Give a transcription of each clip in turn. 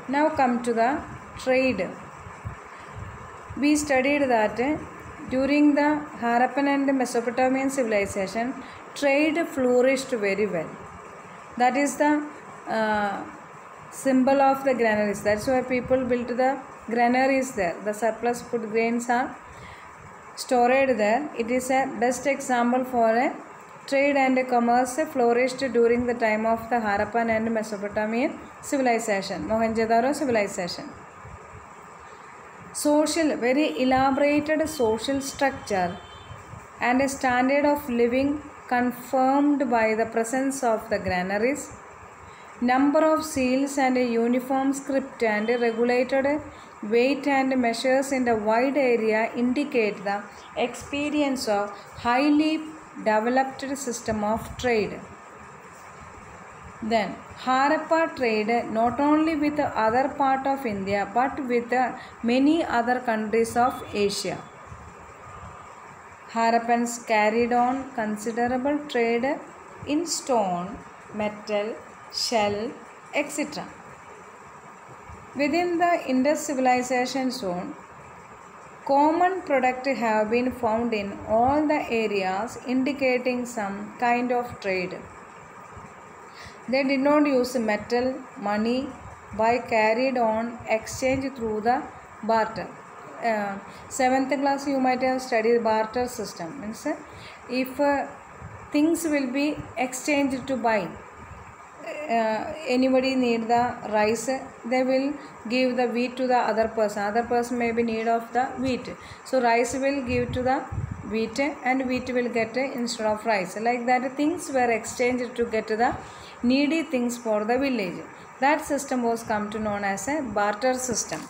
Now come to the trade. We studied that during the Harappan and Mesopotamian civilization, trade flourished very well. That is the symbol of the granaries. That's why people built the granaries there. The surplus food grains are stored there. It is a best example for a trade and commerce flourished during the time of the Harappan and Mesopotamian civilization, Mohenjo-daro civilization. Social, very elaborated social structure and a standard of living confirmed by the presence of the granaries. Number of seals and a uniform script and regulated weight and measures in the wide area indicate the experience of highly developed system of trade. Then Harappa trade not only with the other part of India but with many other countries of Asia. Harappans carried on considerable trade in stone, metal, shell, etc. Within the Indus civilization zone, common products have been found in all the areas indicating some kind of trade. They did not use metal, money, but carried on exchange through the barter. 7th class you might have studied barter system. Means if things will be exchanged to buy, anybody need the rice, they will give the wheat to the other person may be need of the wheat, so rice will give to the wheat and wheat will get instead of rice. Like that things were exchanged to get the needy things for the village. That system was come to known as a barter system.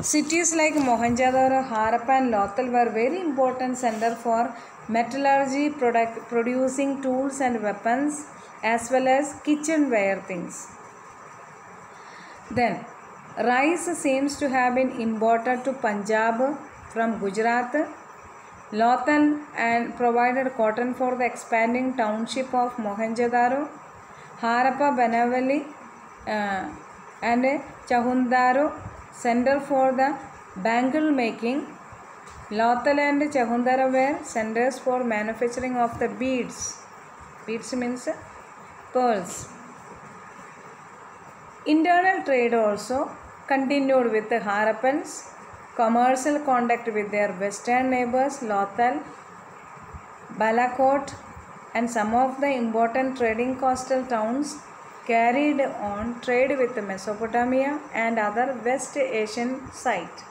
Cities like Mohenjo-daro, Harappa and Lothal were very important center for metallurgy, producing tools and weapons as well as kitchenware things. Then rice seems to have been imported to Punjab from Gujarat. Lothal and provided cotton for the expanding township of Mohenjo-daro. Harappa, Banavali and Chahundaro center for the bangle making. Lothal and Chahundaro were centers for manufacturing of the beads. Beads means pearls. Internal trade also continued with the Harappans. Commercial contact with their western neighbors Lothal, Balakot and some of the important trading coastal towns carried on trade with Mesopotamia and other West Asian sites.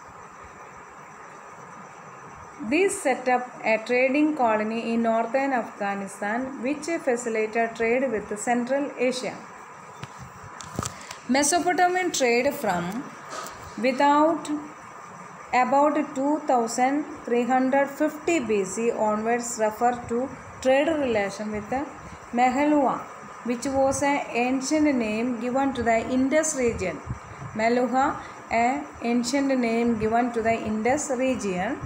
These set up a trading colony in northern Afghanistan which facilitated trade with Central Asia. Mesopotamian trade from about 2350 BC onwards refer to trade relation with Meluhha, which was an ancient name given to the Indus region. Meluhha, an ancient name given to the Indus region.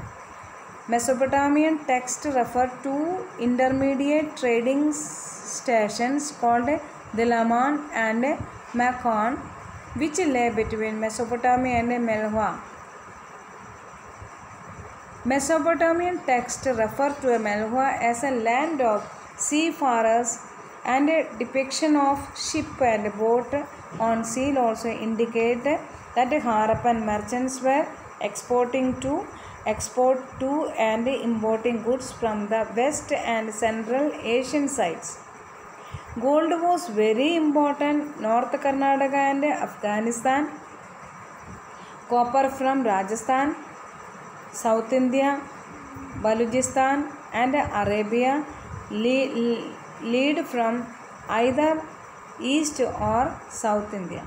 Mesopotamian texts refer to intermediate trading stations called Delaman and Macon, which lay between Mesopotamia and Meluhha. Mesopotamian texts refer to Meluhha as a land of seafarers, and a depiction of ship and boat on seal also indicate that Harappan merchants were export to and importing goods from the West and Central Asian sites. Gold was very important North Karnataka and Afghanistan. Copper from Rajasthan, South India, Balochistan and Arabia, lead from either East or South India.